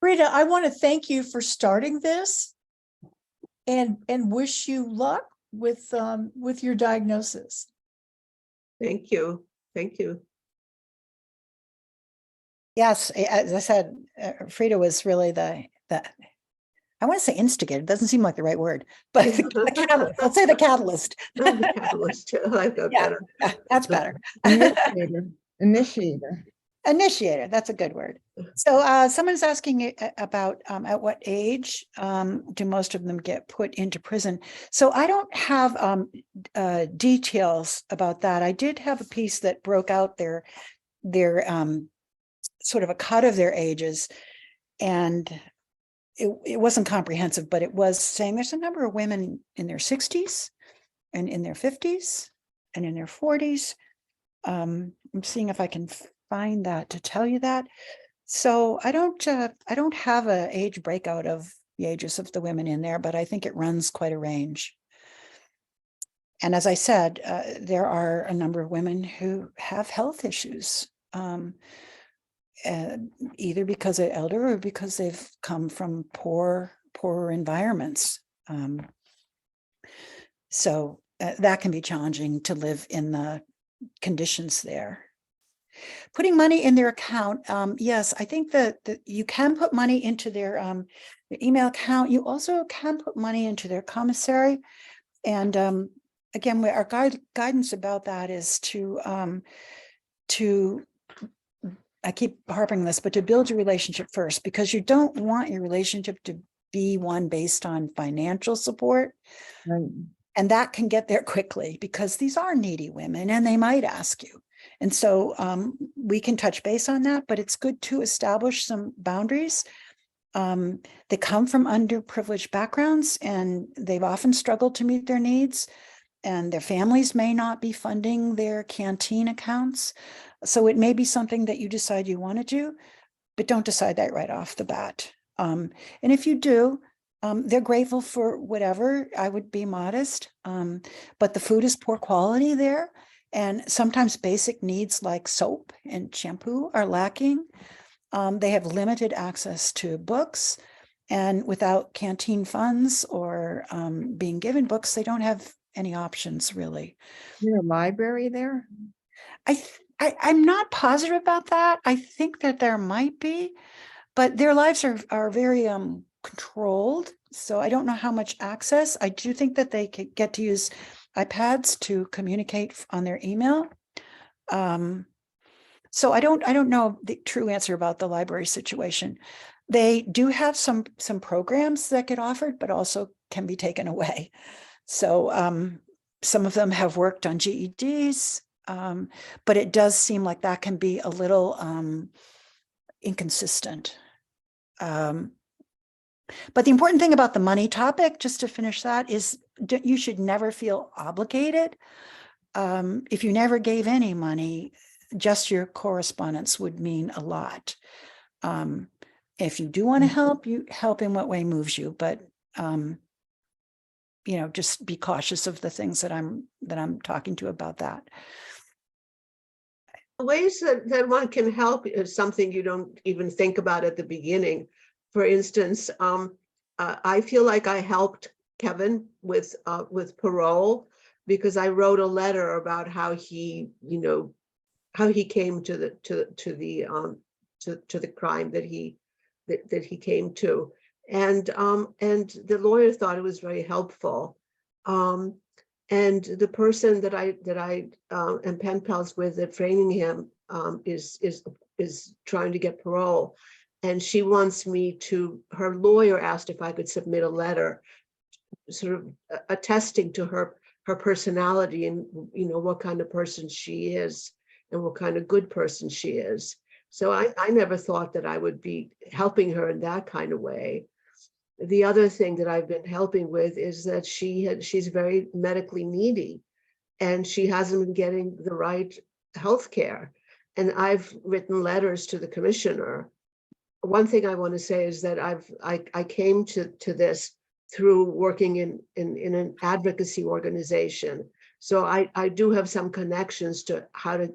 Rita, I want to thank you for starting this, and wish you luck with your diagnosis. Thank you. Thank you. Yes, as I said, Frida was really the I want to say instigator. It doesn't seem like the right word, but the catalyst. Let's say the catalyst. The catalyst. I like that better. Yeah, that's better. Initiator. That's a good word. So someone's asking about at what age do most of them get put into prison? So I don't have details about that. I did have a piece that broke out their sort of a cut of their ages, and it wasn't comprehensive, but it was saying there's a number of women in their 60s and in their 50s and in their 40s. I'm seeing if I can find that to tell you that. So I don't have an age breakout of the ages of the women in there, but I think it runs quite a range. And as I said, there are a number of women who have health issues, either because they're elder or because they've come from poorer environments. So that can be challenging to live in the conditions there. Putting money in their account, yes, I think that you can put money into their email account. You also can put money into their commissary. And again, our guidance about that is to I keep harping on this, but to build your relationship first, because you don't want your relationship to be one based on financial support. Right. And that can get there quickly because these are needy women and they might ask you. And so we can touch base on that, but it's good to establish some boundaries. They come from underprivileged backgrounds and they've often struggled to meet their needs, and their families may not be funding their canteen accounts. So it may be something that you decide you want to do, but don't decide that right off the bat. And if you do, they're grateful for whatever. I would be modest, but the food is poor quality there. And sometimes basic needs like soap and shampoo are lacking. They have limited access to books, and without canteen funds or being given books, they don't have any options really. Is there a library there? I'm not positive about that. I think that there might be, but their lives are very controlled. So I don't know how much access. I do think that they could get to use iPads to communicate on their email. So I don't know the true answer about the library situation. They do have some programs that get offered, but also can be taken away. So some of them have worked on GEDs, but it does seem like that can be a little inconsistent. But the important thing about the money topic, just to finish that, is you should never feel obligated. If you never gave any money, just your correspondence would mean a lot. If you do want to help, you help in what way moves you, but just be cautious of the things that I'm talking to about that. The ways that one can help is something you don't even think about at the beginning. For instance, I feel like I helped Kevin with parole because I wrote a letter about how he came to the crime that he came to, and the lawyer thought it was very helpful. And the person that I am pen pals with at Framingham is trying to get parole, and she wants me to. Her lawyer asked if I could submit a letter, sort of attesting to her personality and what kind of person she is and what kind of good person she is. So I never thought that I would be helping her in that kind of way. The other thing that I've been helping with is that she's very medically needy and she hasn't been getting the right health care. And I've written letters to the commissioner. One thing I want to say is that I came to this through working in an advocacy organization. So I do have some connections to how to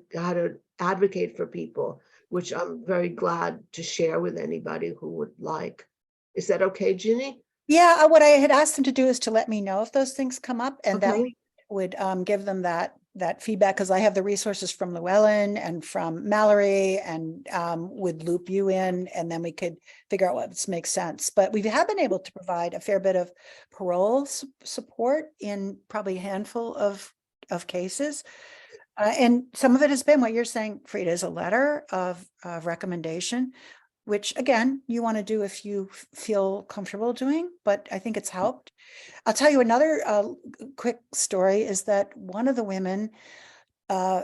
advocate for people, which I'm very glad to share with anybody who would like. Is that okay, Ginny? Yeah, what I had asked them to do is to let me know if those things come up, and that Okay. would give them that feedback, because I have the resources from Llewellyn and from Mallory, and would loop you in, and then we could figure out what makes sense. But we have been able to provide a fair bit of parole support in probably a handful of cases. And some of it has been what you're saying, Frida, is a letter of recommendation, which again, you want to do if you feel comfortable doing, but I think it's helped. I'll tell you another quick story is that one of the women,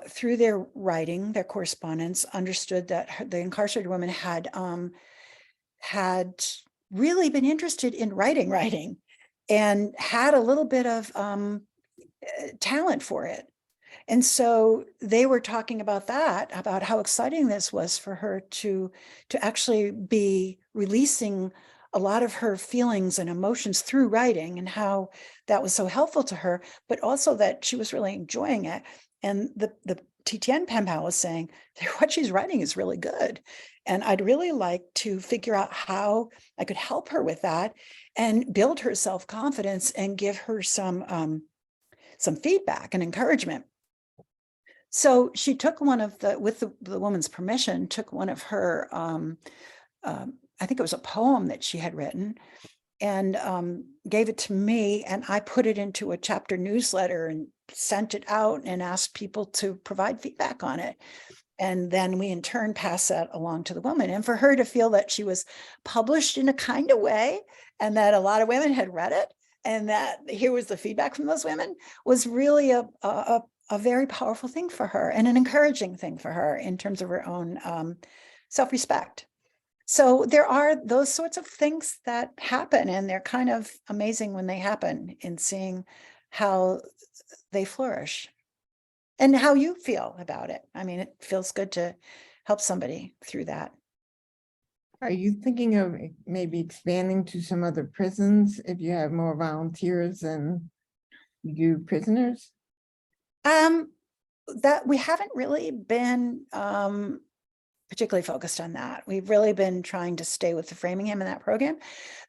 through their writing, their correspondence, understood that the incarcerated woman had really been interested in writing and had a little bit of talent for it. And so they were talking about that, about how exciting this was for her to actually be releasing a lot of her feelings and emotions through writing and how that was so helpful to her, but also that she was really enjoying it. And the TTN pen pal was saying what she's writing is really good. And I'd really like to figure out how I could help her with that and build her self-confidence and give her some feedback and encouragement. So she took one of with the woman's permission, took one of her, I think it was a poem that she had written, and gave it to me. And I put it into a chapter newsletter and sent it out and asked people to provide feedback on it. And then we in turn pass that along to the woman. And for her to feel that she was published in a kind of way and that a lot of women had read it and that here was the feedback from those women was really a very powerful thing for her and an encouraging thing for her in terms of her own self-respect. So there are those sorts of things that happen, and they're kind of amazing when they happen, in seeing how they flourish and how you feel about it. I mean, it feels good to help somebody through that. Are you thinking of maybe expanding to some other prisons if you have more volunteers than you do prisoners? That we haven't really been particularly focused on that. We've really been trying to stay with the Framingham in that program.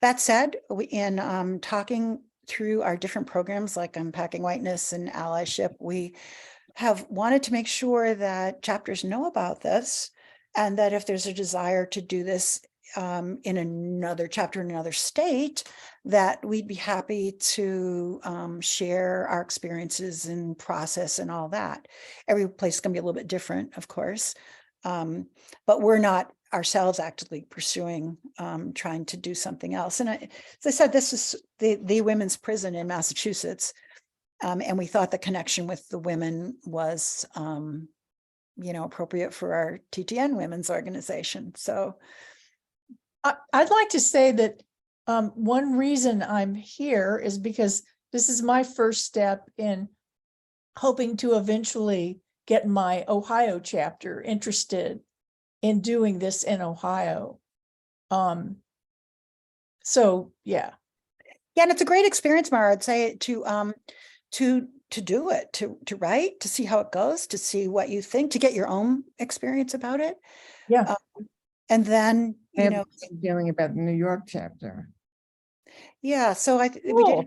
That said, in talking through our different programs like Unpacking Whiteness and Allyship, we have wanted to make sure that chapters know about this, and that if there's a desire to do this in another chapter in another state, that we'd be happy to share our experiences and process and all that. Every place is going to be a little bit different, of course, but we're not ourselves actively pursuing trying to do something else. And as I said, this is the women's prison in Massachusetts. And we thought the connection with the women was, appropriate for our TTN women's organization. So I'd like to say that one reason I'm here is because this is my first step in hoping to eventually get my Ohio chapter interested in doing this in Ohio. So yeah. yeah, and it's a great experience, Mara. I'd say to do it, to write, to see how it goes, to see what you think, to get your own experience about it. Yeah. And then, I have a feeling about the New York chapter. yeah, so Cool.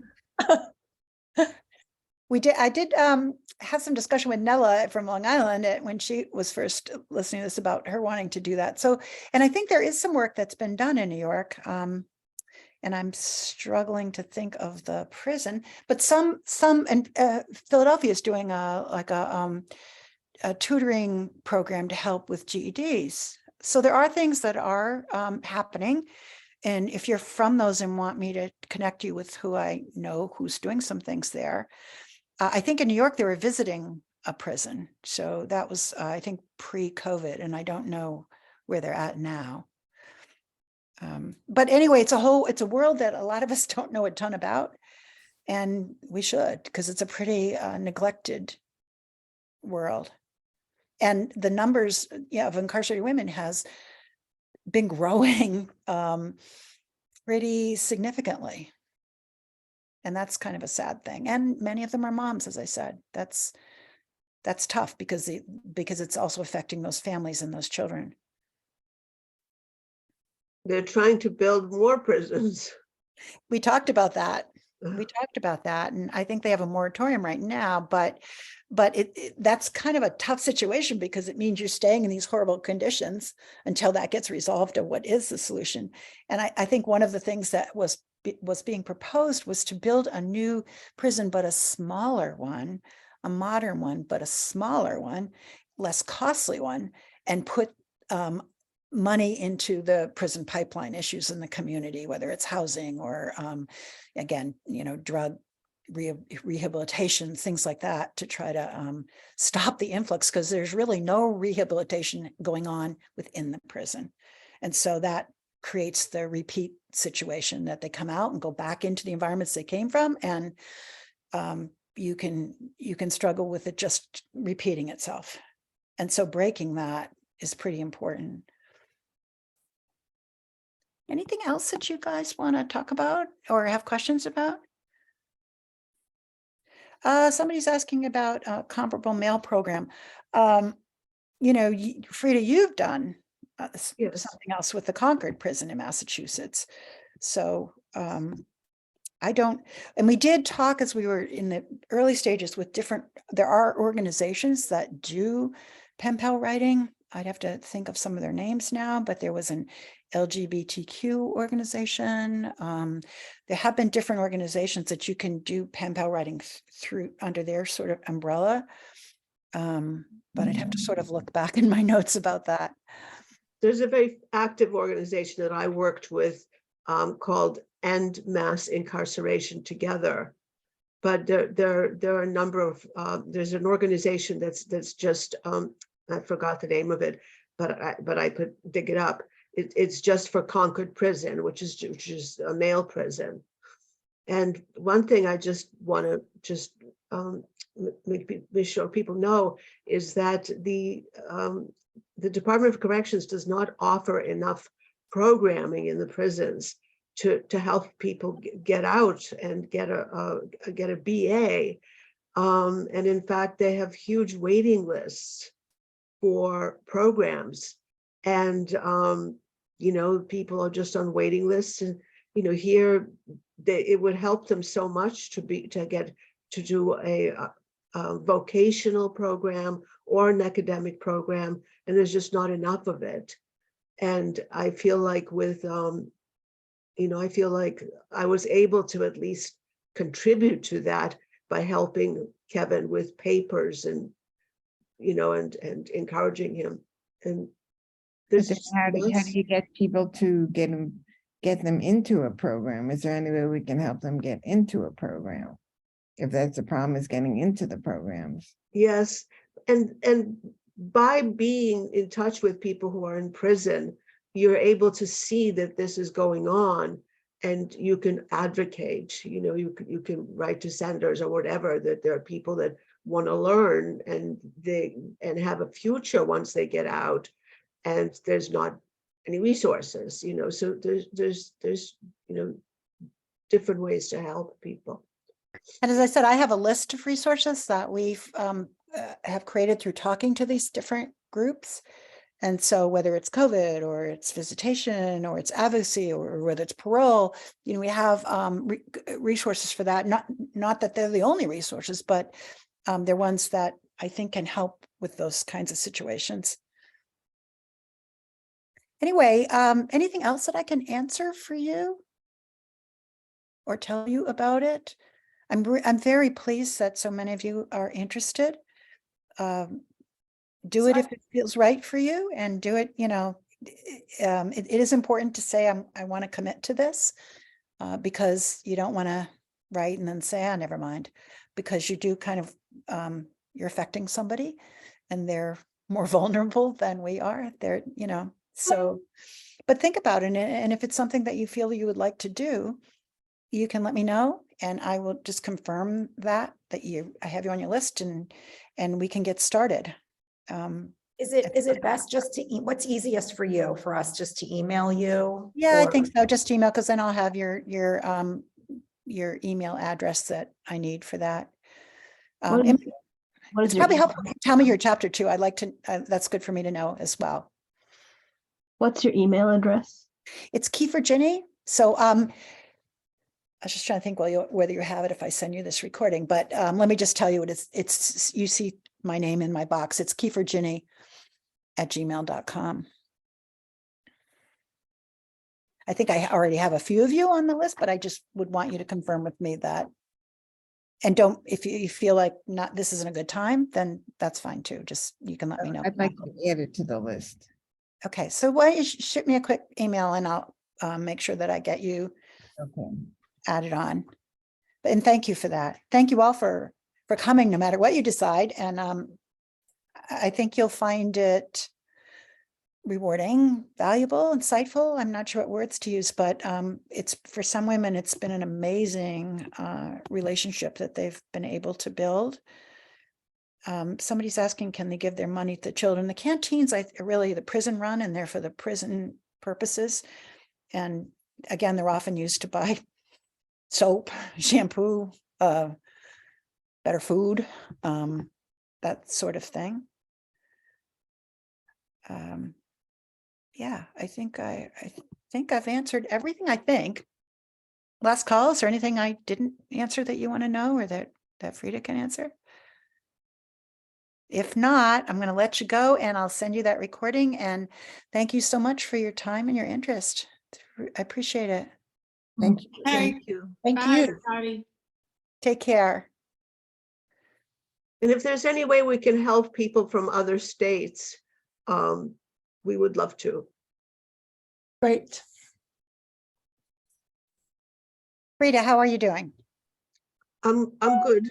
I did have some discussion with Nella from Long Island when she was first listening to this about her wanting to do that. So, and I think there is some work that's been done in New York. And I'm struggling to think of the prison, but some and Philadelphia is doing a tutoring program to help with GEDs. So there are things that are happening. And if you're from those and want me to connect you with who I know who's doing some things there, I think in New York they were visiting a prison. So that was, I think, pre-COVID, and I don't know where they're at now. But anyway, it's a world that a lot of us don't know a ton about, and we should, because it's a pretty neglected world. And the numbers of incarcerated women has been growing pretty significantly. And that's kind of a sad thing. And many of them are moms, as I said. That's tough because it's also affecting those families and those children. They're trying to build more prisons. We talked about that. And I think they have a moratorium right now, but that's kind of a tough situation because it means you're staying in these horrible conditions until that gets resolved of what is the solution. And I think one of the things that was being proposed was to build a new prison, but a smaller one, a modern one, but a smaller one, less costly one, and put money into the prison pipeline issues in the community, whether it's housing or, again, drug rehabilitation, things like that, to try to stop the influx, because there's really no rehabilitation going on within the prison. And so that creates the repeat situation that they come out and go back into the environments they came from. And you can struggle with it just repeating itself. And so breaking that is pretty important. Anything else that you guys want to talk about or have questions about? Somebody's asking about a comparable mail program. Frida, you've done Yes. something else with the Concord prison in Massachusetts. So I don't, and we did talk as we were in the early stages with there are organizations that do pen pal writing. I'd have to think of some of their names now, but there was an LGBTQ organization. There have been different organizations that you can do pen pal writing through under their sort of umbrella. But I'd have to sort of look back in my notes about that. There's a very active organization that I worked with called End Mass Incarceration Together. But there are a number of, there's an organization that's just, I forgot the name of it, but I could dig it up. It's just for Concord Prison, which is a male prison. And one thing I just want to make sure people know is that the Department of Corrections does not offer enough programming in the prisons to help people get out and get a BA. And in fact, they have huge waiting lists for programs. And, people are just on waiting lists. And, here it would help them so much to do a vocational program or an academic program. And there's just not enough of it. And I feel like I feel like I was able to at least contribute to that by helping Kevin with papers and encouraging him. And But then how do you get people to get them into a program? Is there any way we can help them get into a program? If that's the problem, is getting into the programs. Yes, and by being in touch with people who are in prison, you're able to see that this is going on, and you can advocate. You can write to senators or whatever, that there are people that want to learn and have a future once they get out, and there's not any resources. So there's different ways to help people. And as I said, I have a list of resources that we've have created through talking to these different groups. And so whether it's COVID or it's visitation or it's advocacy or whether it's parole, we have resources for that. Not that they're the only resources, but they're ones that I think can help with those kinds of situations. Anyway, anything else that I can answer for you or tell you about it? I'm very pleased that so many of you are interested. Do it if it feels right for you, and do it, it is important to say, I want to commit to this, because you don't want to write and then say, never mind, because you do kind of, you're affecting somebody and they're more vulnerable than we are. So, but think about it. And if it's something that you feel you would like to do, you can let me know, and I will just confirm that I have you on your list, and we can get started. Is it best just to, what's easiest for you, for us just to email you? Yeah, I or- think so. Just email, because then I'll have your email address that I need for that. What is It's your probably email? helpful. Tell me your chapter 2. I'd like to, that's good for me to know as well. What's your email address? It's Kiefer Ginny. So I was just trying to think whether you have it if I send you this recording, but let me just tell you what it's you see my name in my box. It's kieferginny@gmail.com. I think I already have a few of you on the list, but I just would want you to confirm with me that. And if you feel like this isn't a good time, then that's fine too. Just, you can let me know. I'd like to add it to the list. Okay, so why don't you shoot me a quick email and I'll make sure that I get you Okay. added on. And thank you for that. Thank you all for coming, no matter what you decide. And I think you'll find it rewarding, valuable, insightful. I'm not sure what words to use, but it's, for some women, it's been an amazing relationship that they've been able to build. Somebody's asking, can they give their money to children? The canteens are really the prison run, and they're for the prison purposes. And again, they're often used to buy soap, shampoo, better food, that sort of thing. Yeah, I think I've answered everything, I think. Last call, is there anything I didn't answer that you want to know, or that Frida can answer? If not, I'm going to let you go, and I'll send you that recording, and thank you so much for your time and your interest. I appreciate it. Thank you. Thank you. Thank Bye, you. everybody. Take care. And if there's any way we can help people from other states, we would love to. Great. Frida, how are you doing? I'm good.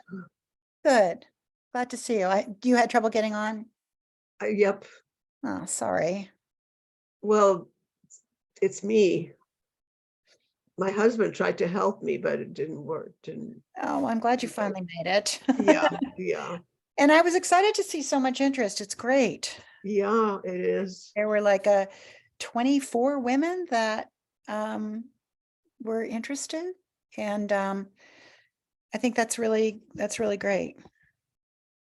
Good. Glad to see you. You had trouble getting on? Yep. Oh, sorry. Well, it's me. My husband tried to help me, but it didn't work. Oh, I'm glad you finally made it. Yeah, yeah, And I was excited to see so much interest. It's great. yeah, it is. There were like 24 women that were interested. And I think that's really great.